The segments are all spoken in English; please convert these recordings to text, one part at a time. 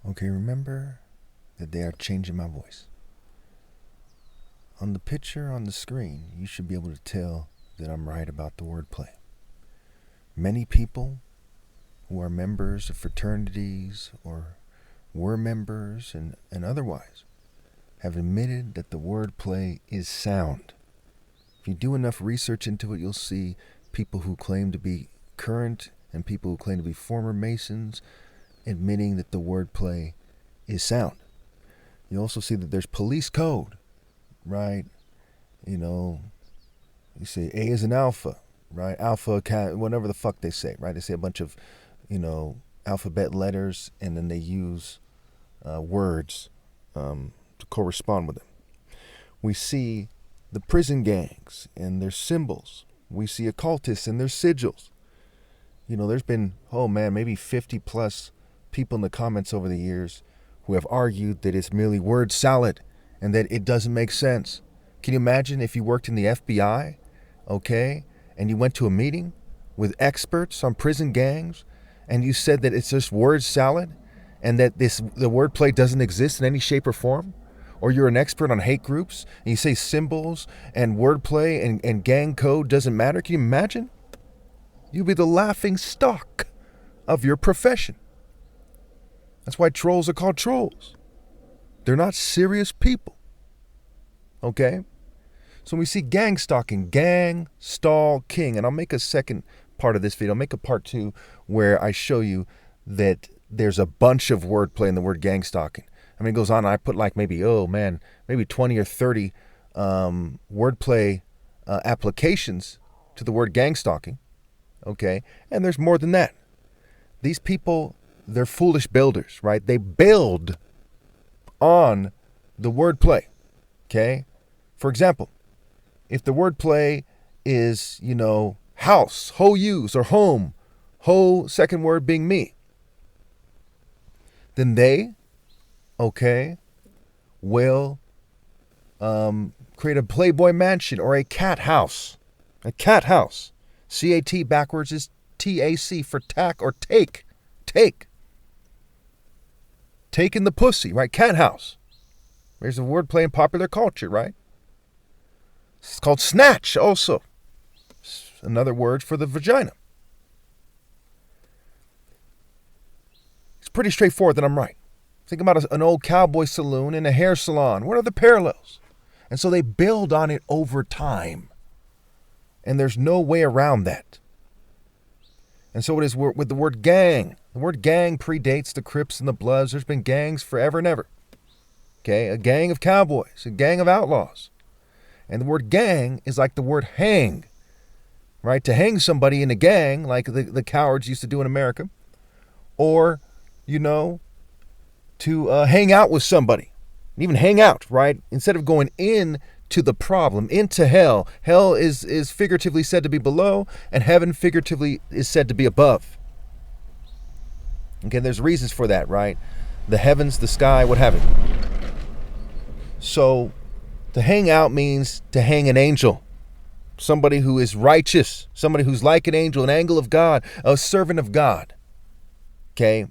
Okay, remember that they are changing my voice. On the picture on the screen, you should be able to tell that I'm right about the wordplay. Many people who are members of fraternities or were members and otherwise have admitted that the wordplay is sound. If you do enough research into it, you'll see people who claim to be current and people who claim to be former Masons admitting that the wordplay is sound. You also see that there's police code, right? You say A is an alpha, right? Alpha, whatever the fuck they say, right? They say a bunch of, alphabet letters, and then they use words to correspond with them. We see the prison gangs and their symbols. We see occultists and their sigils. There's been, maybe 50 plus people in the comments over the years who have argued that it's merely word salad and that it doesn't make sense. Can you imagine if you worked in the FBI, okay, and you went to a meeting with experts on prison gangs and you said that it's just word salad and that the wordplay doesn't exist in any shape or form? Or you're an expert on hate groups and you say symbols and wordplay and gang code doesn't matter? Can you imagine? You'll be the laughing stock of your profession. That's why trolls are called trolls. They're not serious people. Okay? So when we see gangstalking, gangstalking, and I'll make a second part of this video. I'll make a part 2 where I show you that there's a bunch of wordplay in the word gangstalking. I mean, it goes on, and I put maybe 20 or 30 wordplay applications to the word gangstalking. Okay? And there's more than that. These people, they're foolish builders, right? They build on the wordplay. Okay? For example, if the wordplay is, house, ho-use, or home, ho, second word being me, then they, will create a Playboy mansion or a cat house. A cat house. C-A-T backwards is T-A-C for tack or take. Take. Taking the pussy, right? Cat house. There's a wordplay in popular culture, right? It's called snatch also. It's another word for the vagina. It's pretty straightforward that I'm right. Think about an old cowboy saloon and a hair salon. What are the parallels? And so they build on it over time. And there's no way around that. And so it is with the word gang. The word gang predates the Crips and the Bloods. There's been gangs forever and ever. Okay, a gang of cowboys, a gang of outlaws. And the word gang is like the word hang, right? To hang somebody in a gang, like the cowards used to do in America. Or, to hang out with somebody. Even hang out, right? Instead of going in to the problem, into hell. Hell is figuratively said to be below, and heaven figuratively is said to be above. Okay, there's reasons for that, right? The heavens, the sky, what have you. So, to hang out means to hang an angel. Somebody who is righteous. Somebody who's like an angel, an angel of God, a servant of God. Okay?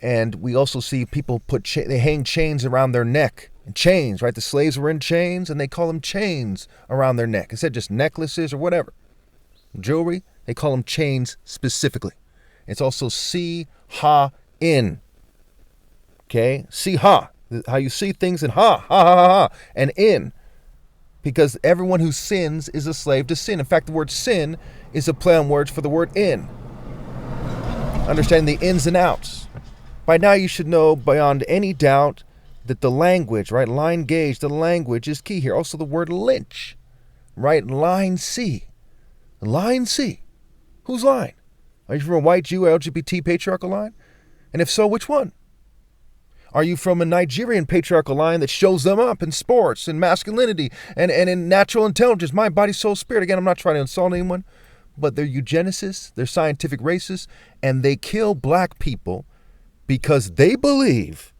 And we also see people they hang chains around their neck. And chains, right? The slaves were in chains, and they call them chains around their neck. Instead of just necklaces or whatever. Jewelry, they call them chains specifically. It's also si-ha-in. Okay? Si-ha. How you see things in ha, ha, ha, ha, ha, and in. Because everyone who sins is a slave to sin. In fact, the word sin is a play on words for the word in. Understanding the ins and outs. By now you should know beyond any doubt that the language, right, line gauge, the language is key here. Also the word lynch, right, line C. Line C. Whose line? Are you from a white Jew LGBT patriarchal line? And if so, which one? Are you from a Nigerian patriarchal line that shows them up in sports and masculinity and in natural intelligence, mind, body, soul, spirit? Again, I'm not trying to insult anyone, but they're eugenicists, they're scientific racists, and they kill black people because they believe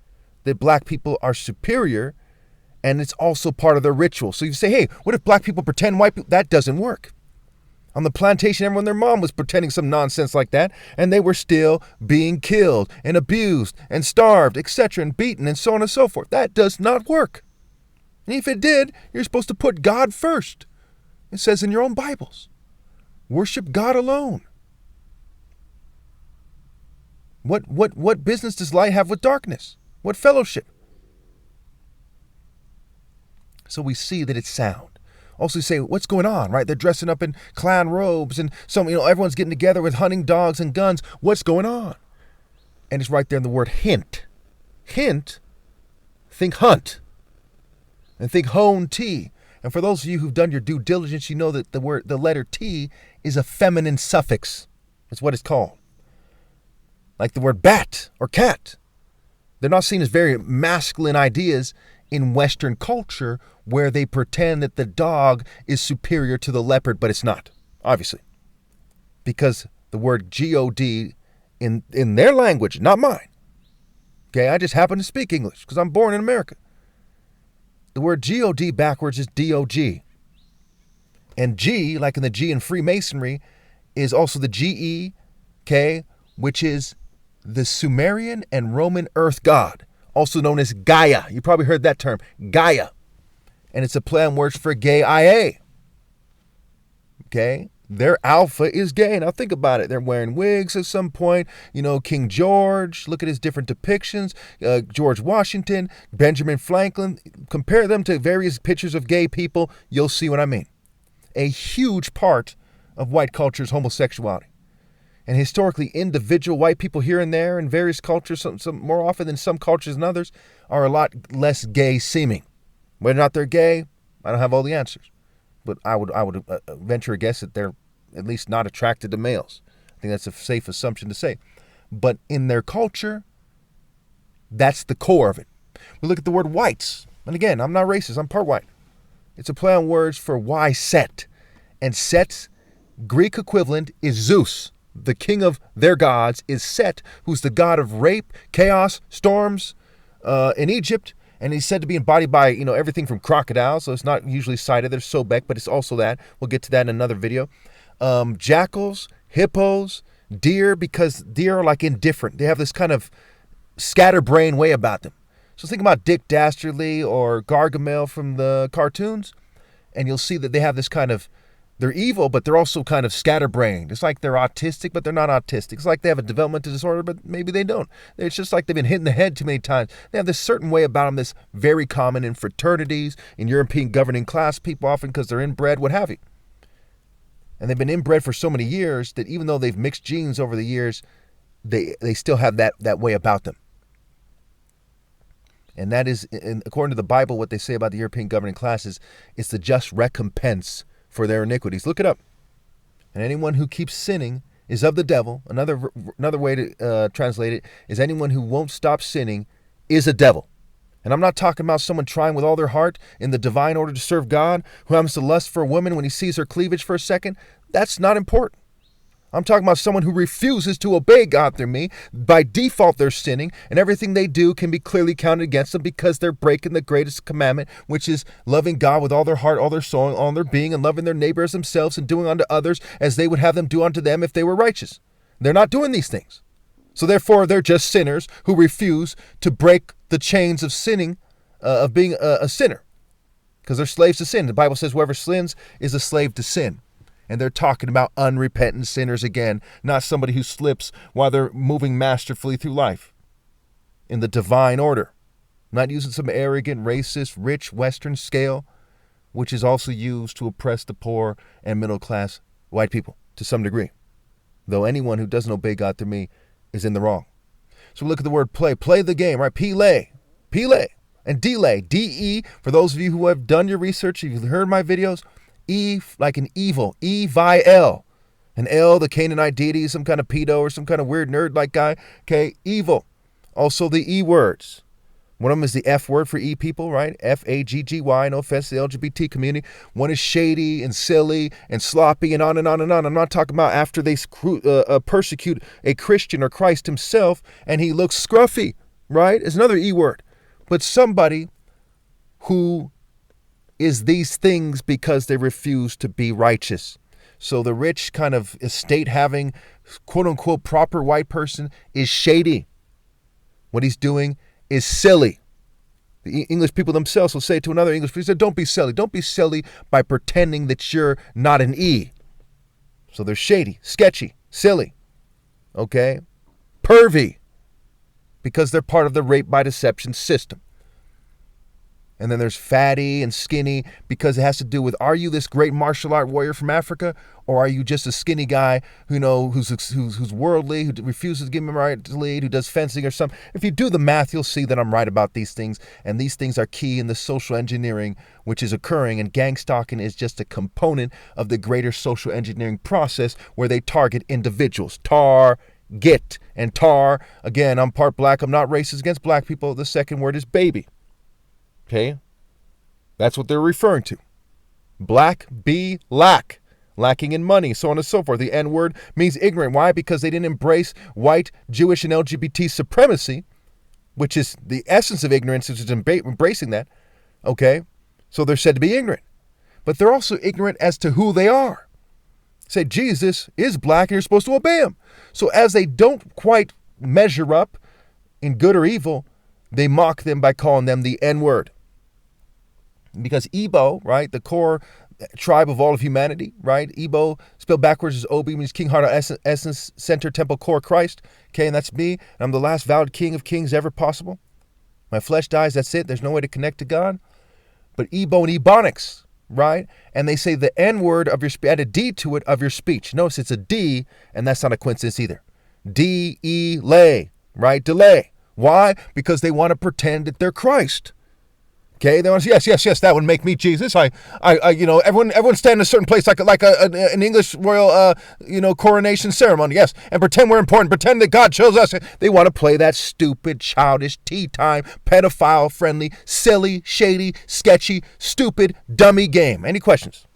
that black people are superior, and it's also part of their ritual. So you say, hey, what if black people pretend white people? That doesn't work. On the plantation, everyone, their mom was pretending some nonsense like that, and they were still being killed and abused and starved, etc., and beaten and so on and so forth. That does not work. And if it did, you're supposed to put God first. It says in your own Bibles, worship God alone. What business does light have with darkness? What fellowship? So we see that it's sound. Also say, what's going on, right? They're dressing up in clown robes and everyone's getting together with hunting dogs and guns. What's going on? And it's right there in the word hint. Hint, think hunt. And think hone T. And for those of you who've done your due diligence, you know that the letter T is a feminine suffix. That's what it's called. Like the word bat or cat. They're not seen as very masculine ideas in Western culture, where they pretend that the dog is superior to the leopard, but it's not, obviously. Because the word G-O-D in their language, not mine. Okay, I just happen to speak English because I'm born in America. The word G-O-D backwards is D-O-G. And G, like in the G in Freemasonry, is also the G-E, okay, which is the Sumerian and Roman earth god, also known as Gaia. You probably heard that term, Gaia. And it's a play on words for gay IA. Okay? Their alpha is gay. Now think about it. They're wearing wigs at some point. King George, look at his different depictions. George Washington, Benjamin Franklin. Compare them to various pictures of gay people. You'll see what I mean. A huge part of white culture is homosexuality. And historically, individual white people here and there in various cultures, some more often than some cultures and others, are a lot less gay seeming. Whether or not they're gay, I don't have all the answers. But I would venture a guess that they're at least not attracted to males. I think that's a safe assumption to say. But in their culture, that's the core of it. We look at the word whites. And again, I'm not racist. I'm part white. It's a play on words for Y Set. And Set's Greek equivalent is Zeus. The king of their gods is Set, who's the god of rape, chaos, storms in Egypt. And he's said to be embodied by, everything from crocodiles. So it's not usually cited. There's Sobek, but it's also that. We'll get to that in another video. Jackals, hippos, deer, because deer are like indifferent. They have this kind of scatterbrain way about them. So think about Dick Dastardly or Gargamel from the cartoons. And you'll see that they have this kind of, they're evil, but they're also kind of scatterbrained. It's like they're autistic, but they're not autistic. It's like they have a developmental disorder, but maybe they don't. It's just like they've been hit in the head too many times. They have this certain way about them that's very common in fraternities, in European governing class people, often because they're inbred, what have you. And they've been inbred for so many years that even though they've mixed genes over the years, they still have that way about them. And that is, according to the Bible, what they say about the European governing classes, it's the just recompense for their iniquities. Look it up. And anyone who keeps sinning is of the devil. Another way to translate it is anyone who won't stop sinning is a devil. And I'm not talking about someone trying with all their heart in the divine order to serve God, who happens to lust for a woman when he sees her cleavage for a second. That's not important. I'm talking about someone who refuses to obey God through me. By default, they're sinning, and everything they do can be clearly counted against them because they're breaking the greatest commandment, which is loving God with all their heart, all their soul, all their being, and loving their neighbor as themselves and doing unto others as they would have them do unto them if they were righteous. They're not doing these things. So therefore, they're just sinners who refuse to break the chains of sinning, of being a sinner, because they're slaves to sin. The Bible says whoever sins is a slave to sin. And they're talking about unrepentant sinners again, not somebody who slips while they're moving masterfully through life in the divine order. Not using some arrogant, racist, rich Western scale, which is also used to oppress the poor and middle-class white people to some degree. Though anyone who doesn't obey God through me is in the wrong. So we look at the word play. Play the game, right? Pele, and delay. D-E, for those of you who have done your research, if you've heard my videos, E like an evil, E-Vi-L. An L, the Canaanite deity, some kind of pedo or some kind of weird nerd-like guy. Okay, evil. Also the E words. One of them is the F word for E people, right? F-A-G-G-Y, no offense to the LGBT community. One is shady and silly and sloppy and on and on and on. I'm not talking about after they persecute a Christian or Christ himself and he looks scruffy, right? It's another E word. But somebody who is these things because they refuse to be righteous. So the rich kind of estate having, quote unquote, proper white person is shady. What he's doing is silly. The English people themselves will say to another English person, don't be silly. Don't be silly by pretending that you're not an E. So they're shady, sketchy, silly, okay? Pervy, because they're part of the rape by deception system. And then there's fatty and skinny because it has to do with, are you this great martial art warrior from Africa, or are you just a skinny guy who's worldly, who refuses to give him a right to lead, who does fencing or something? If you do the math, you'll see that I'm right about these things, and these things are key in the social engineering which is occurring, and gangstalking is just a component of the greater social engineering process where they target individuals. Target. And tar, again, I'm part black, I'm not racist against black people. The second word is baby. Okay, that's what they're referring to. Black, be lack, lacking in money, so on and so forth. The N word means ignorant. Why? Because they didn't embrace white, Jewish, and LGBT supremacy, which is the essence of ignorance, which is embracing that. Okay, so they're said to be ignorant, but they're also ignorant as to who they are. Say Jesus is black and you're supposed to obey him. So as they don't quite measure up in good or evil, they mock them by calling them the N word. Because Igbo, right, the core tribe of all of humanity, right? Igbo, spelled backwards, is Obi, means King, Heart, Essence, Center, Temple, Core, Christ. Okay, and that's me. And I'm the last valid king of kings ever possible. My flesh dies, that's it. There's no way to connect to God. But Igbo and Ebonics, right? And they say the N word of your speech, add a D to it, of your speech. Notice it's a D, and that's not a coincidence either. D-E-lay, right? Delay. Why? Because they want to pretend that they're Christ. Okay, they want to say, yes, that would make me Jesus. Everyone stand in a certain place like an English royal, coronation ceremony. Yes, and pretend we're important, pretend that God chose us. They want to play that stupid, childish, tea time, pedophile-friendly, silly, shady, sketchy, stupid, dummy game. Any questions?